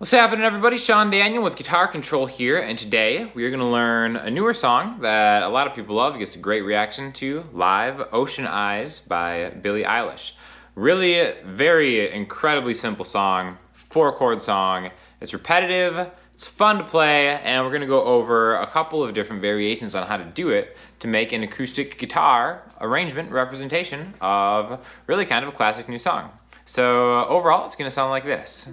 What's happening, everybody? Sean Daniel with Guitar Control here, and today we are going to learn a newer song that a lot of people love. It gets a great reaction to live, Ocean Eyes by Billie Eilish. Really, very incredibly simple song, 4-chord song. It's repetitive, it's fun to play, and we're going to go over a couple of different variations on how to do it to make an acoustic guitar arrangement representation of really kind of a classic new song. So overall, it's going to sound like this.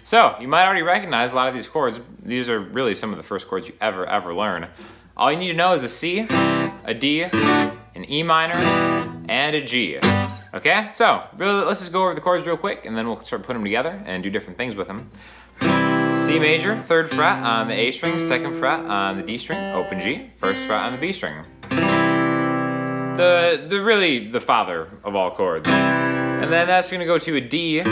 So, you might already recognize a lot of these chords. These are really some of the first chords you ever learn. All you need to know is a C, a D, an E minor, and a G. Okay? So, really, let's just go over the chords real quick, and then we'll start putting them together and do different things with them. C major, 3rd fret on the A string, 2nd fret on the D string, open G, 1st fret on the B string. The father of all chords. And then that's going to go to a D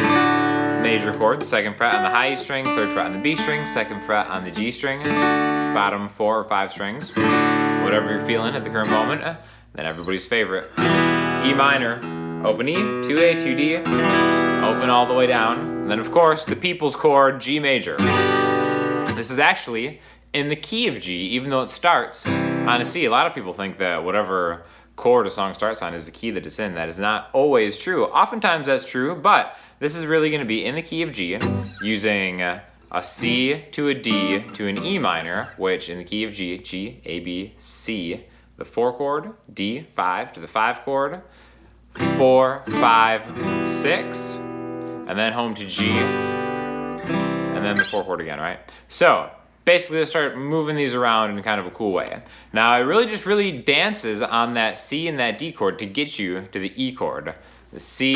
major chord, 2nd fret on the high E string, 3rd fret on the B string, 2nd fret on the G string, bottom 4 or 5 strings, whatever you're feeling at the current moment. Then everybody's favorite, E minor, open E, 2A, 2D, open all the way down. And then of course the people's chord, G major. This is actually in the key of G, even though it starts on a C. A lot of people think that whatever chord a song starts on is the key that it's in. That is not always true. Oftentimes that's true, but this is really going to be in the key of G, using a C to a D to an E minor, which in the key of G, G, A, B, C, the 4 chord, D, 5 to the 5 chord, 4, 5, 6, and then home to G, and then the 4 chord again, right? So basically, let's start moving these around in kind of a cool way. Now, it really dances on that C and that D chord to get you to the E chord. The C,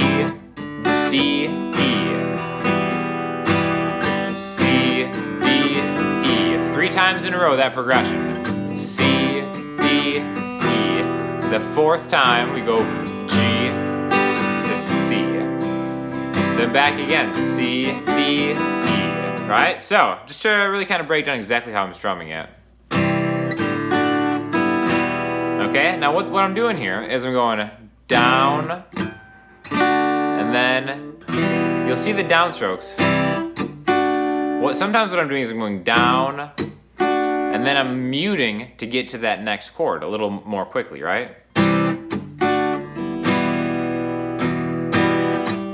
D, E. C, D, E. 3 times in a row, that progression. C, D, E. The 4th time, we go from G to C. Then back again, C, D, E. Right? So, just to really kind of break down exactly how I'm strumming it. Okay, now what I'm doing here is I'm going down, and then you'll see the downstrokes. Sometimes what I'm doing is I'm going down, and then I'm muting to get to that next chord a little more quickly, right?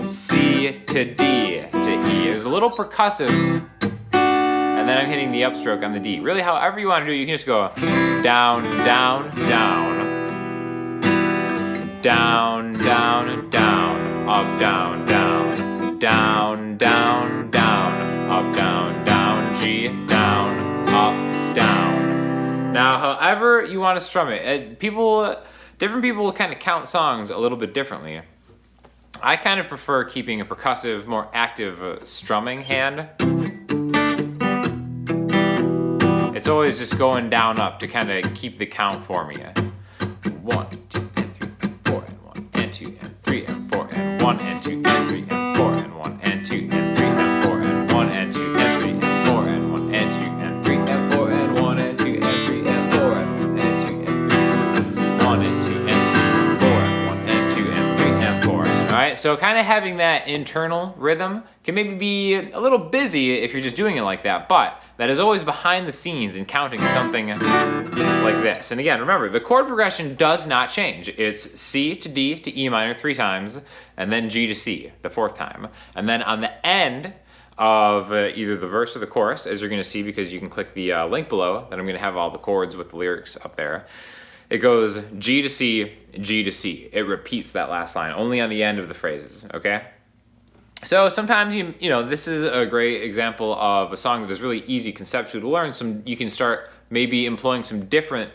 C to D to E. There's a little percussive, and then I'm hitting the upstroke on the D. Really, however you want to do it, you can just go down, down, down, down, down, down, up, down, down, down, down, down, up, down, down, G, down, up, down. Now, however you want to strum it, different people kind of count songs a little bit differently. I kind of prefer keeping a percussive, more active strumming hand. It's always just going down up to kind of keep the count for me. 1, 2, and 3, and 4, and 1, and 2, and 3, and 4, and 1, and 2, and 3, and 4, and 1, and 2, and 3, and 4, and 1, and 2, and 3, and 4, and 1, and 2, and 3, and 4, and 1, and 2, and 3, and 4, and 1, and 2, and 3, 1, and 2, and 3, and 4, and 1, and 2, and 3, and 4. Alright, so kind of having that internal rhythm can maybe be a little busy if you're just doing it like that, but that is always behind the scenes and counting something like this. And again, remember, the chord progression does not change. It's C to D to E minor 3 times, and then G to C the 4th time. And then on the end of either the verse or the chorus, as you're going to see because you can click the link below, that I'm going to have all the chords with the lyrics up there. It goes G to C, G to C. It repeats that last line, only on the end of the phrases, okay? So sometimes, you know, this is a great example of a song that is really easy conceptually to learn. You can start maybe employing some different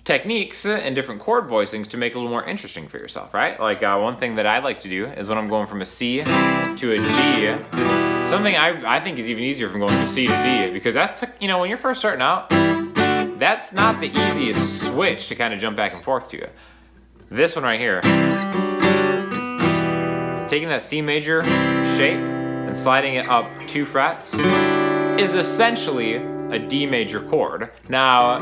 techniques and different chord voicings to make it a little more interesting for yourself, right? Like one thing that I like to do is when I'm going from a C to a D, something I think is even easier from going from C to D, because that's, you know, when you're first starting out, that's not the easiest switch to kind of jump back and forth to. This one right here, taking that C major shape and sliding it up 2 frets is essentially a D major chord. Now,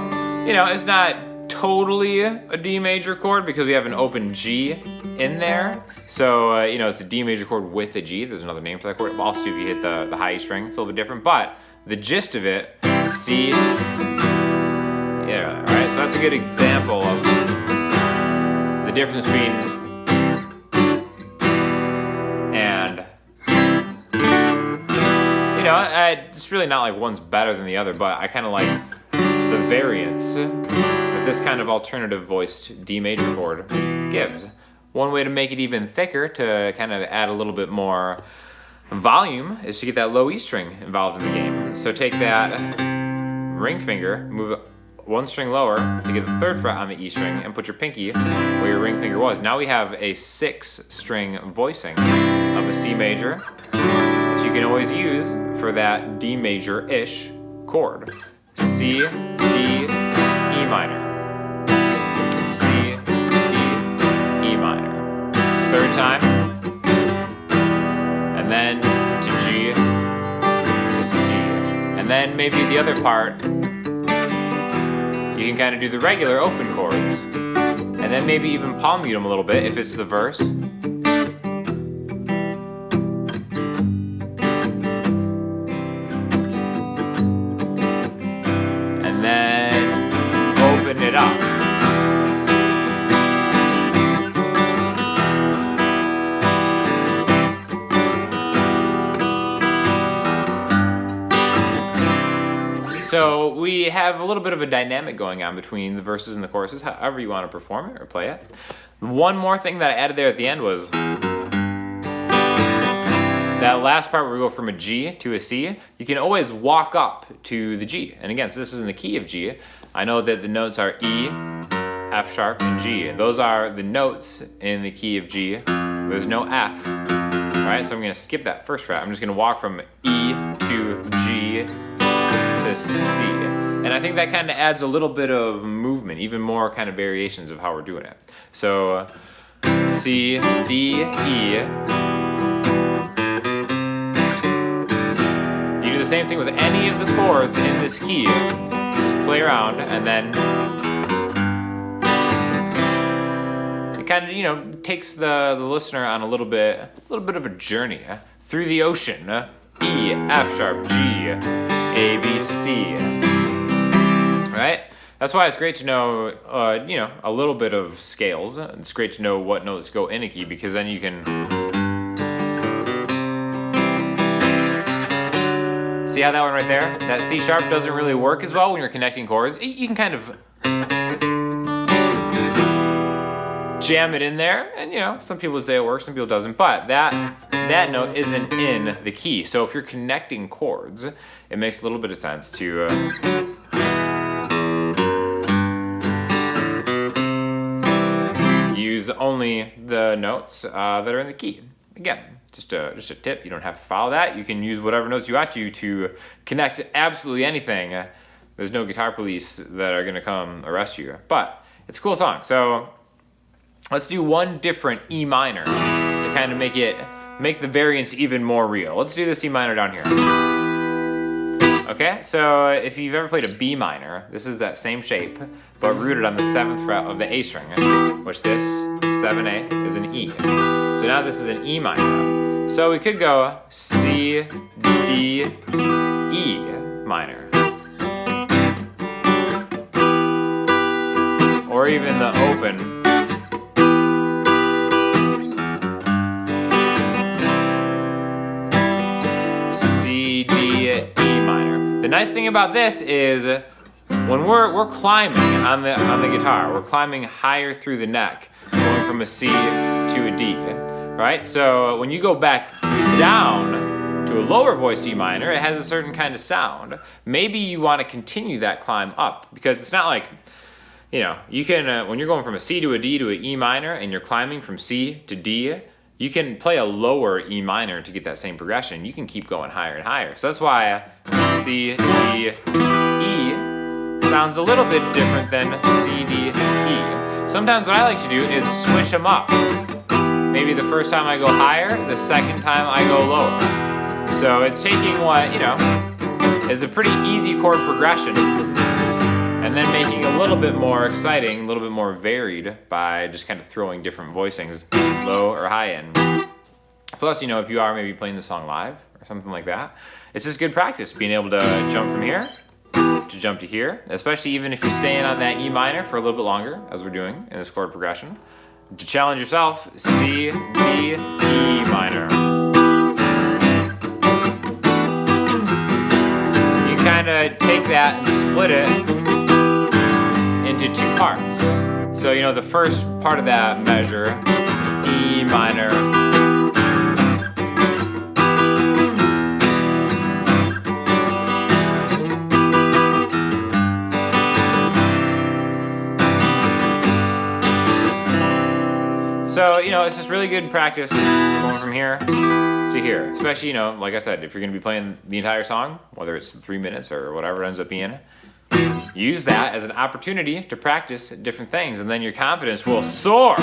you know, it's not totally a D major chord because we have an open G in there. So, you know, it's a D major chord with a G. There's another name for that chord. Also, if you hit the high E string, it's a little bit different. But the gist of it, C, yeah, all right? So that's a good example of the difference between and, you know, it's really not like one's better than the other, but I kind of like the variance that this kind of alternative voiced D major chord gives. One way to make it even thicker, to kind of add a little bit more volume, is to get that low E string involved in the game. So take that ring finger, move it 1 string lower to get the 3rd fret on the E string, and put your pinky where your ring finger was. Now we have a 6-string voicing of a C major, which you can always use for that D major-ish chord. C, D, E minor. C, D, E minor. 3rd time. And then to G, to C. And then maybe the other part, you can kind of do the regular open chords. And then maybe even palm mute them a little bit if it's the verse. And then open it up. So we have a little bit of a dynamic going on between the verses and the choruses, however you want to perform it or play it. One more thing that I added there at the end was that last part where we go from a G to a C. You can always walk up to the G. And again, so this is in the key of G. I know that the notes are E, F sharp, and G. Those are the notes in the key of G. There's no F. All right, so I'm going to skip that 1st fret. I'm just going to walk from E to G to C. And I think that kind of adds a little bit of movement, even more kind of variations of how we're doing it. So C, D, E. You do the same thing with any of the chords in this key. Just play around, and then it kind of, you know, takes the listener on a little bit of a journey through the ocean. E, F sharp, G, A, B, C. Right? That's why it's great to know, you know, a little bit of scales. It's great to know what notes go in a key, because then you can see how that one right there? That C sharp doesn't really work as well when you're connecting chords. You can kind of jam it in there, and you know, some people say it works, some people doesn't, but that note isn't in the key. So if you're connecting chords, it makes a little bit of sense to use only the notes that are in the key. Again, just a tip. You don't have to follow that. You can use whatever notes you want to connect absolutely anything. There's no guitar police that are gonna come arrest you, but it's a cool song. So let's do one different E minor to kind of make the variance even more real. Let's do this E minor down here. Okay, so if you've ever played a B minor, this is that same shape, but rooted on the 7th fret of the A string, which this 7A is an E. So now this is an E minor. So we could go C, D, E minor. Or even the open. C, D, E minor. The nice thing about this is when we're climbing on the guitar, we're climbing higher through the neck, going from a C to a D, right? So when you go back down to a lower voiced E minor, it has a certain kind of sound. Maybe you want to continue that climb up, because it's not like, you know, you can, when you're going from a C to a D to an E minor and you're climbing from C to D, you can play a lower E minor to get that same progression. You can keep going higher and higher. So that's why C, D, E sounds a little bit different than C, D, E. Sometimes what I like to do is switch them up. Maybe the first time I go higher, the second time I go lower. So it's taking what, you know, is a pretty easy chord progression and then making it a little bit more exciting, a little bit more varied by just kind of throwing different voicings, low or high end. Plus, you know, if you are maybe playing the song live or something like that, it's just good practice being able to jump from here to jump to here, especially even if you're staying on that E minor for a little bit longer, as we're doing in this chord progression. To challenge yourself, C, D, E minor. You kind of take that and split it into two parts. So, you know, the first part of that measure, E minor, so, you know, it's just really good practice going from here to here. Especially, you know, like I said, if you're going to be playing the entire song, whether it's 3 minutes or whatever it ends up being, use that as an opportunity to practice different things, and then your confidence will soar.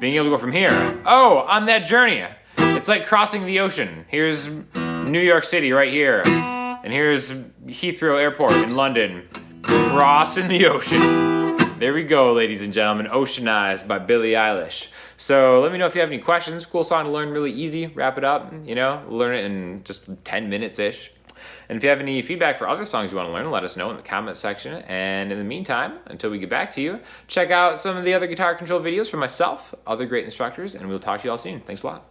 Being able to go from here, oh, on that journey. It's like crossing the ocean. Here's New York City right here, and here's Heathrow Airport in London. Crossing the ocean. There we go, ladies and gentlemen. Oceanized by Billie Eilish. So let me know if you have any questions. Cool song to learn, really easy. Wrap it up, you know, learn it in just 10 minutes-ish. And if you have any feedback for other songs you want to learn, let us know in the comment section. And in the meantime, until we get back to you, check out some of the other guitar control videos from myself, other great instructors, and we'll talk to you all soon. Thanks a lot.